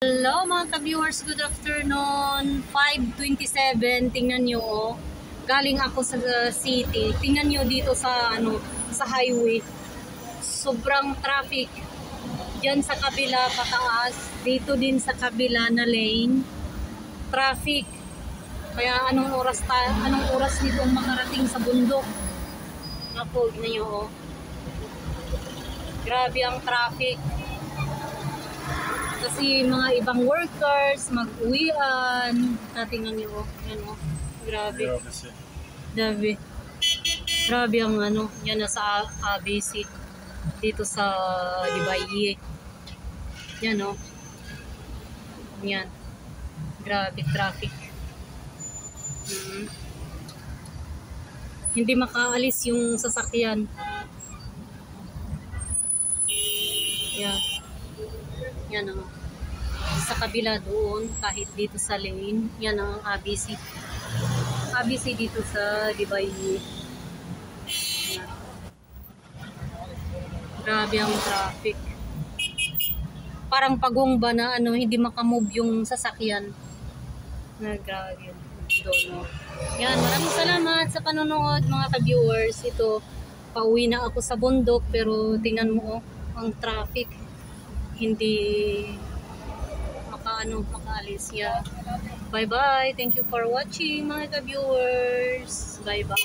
Hello mga ka-viewers, good afternoon. 5:27, tingnan nyo oh. Galing ako sa city. Tingnan nyo dito sa sa highway. Sobrang traffic. Diyan sa kabila pataas, dito din sa kabila na lane. Traffic. Kaya anong oras nitong makarating sa bundok? Naku, tingnan nyo oh. Grabe ang traffic. Kasi mga ibang workers, mag-uwian. Tingnan nyo, yan o. Grabe. Grabe. Grabe ang yan na sa ABC. Dito sa Dibaye. Yan o. Yan. Grabe, traffic. Hindi makaalis yung sasakyan. Yan. Yan o. Sa kabila doon, kahit dito sa lane, yan ang ABC. ABC dito sa Dibaye. Grabe ang traffic. Parang pagongba na hindi makamove yung sasakyan. Grabe. Doon. Yan, maraming salamat sa panonood mga ka-viewers. Ito, pauwi na ako sa bundok pero tingnan mo ang traffic. Hindi makaalis ya. Bye bye. Thank you for watching mga ka-viewers. Bye bye.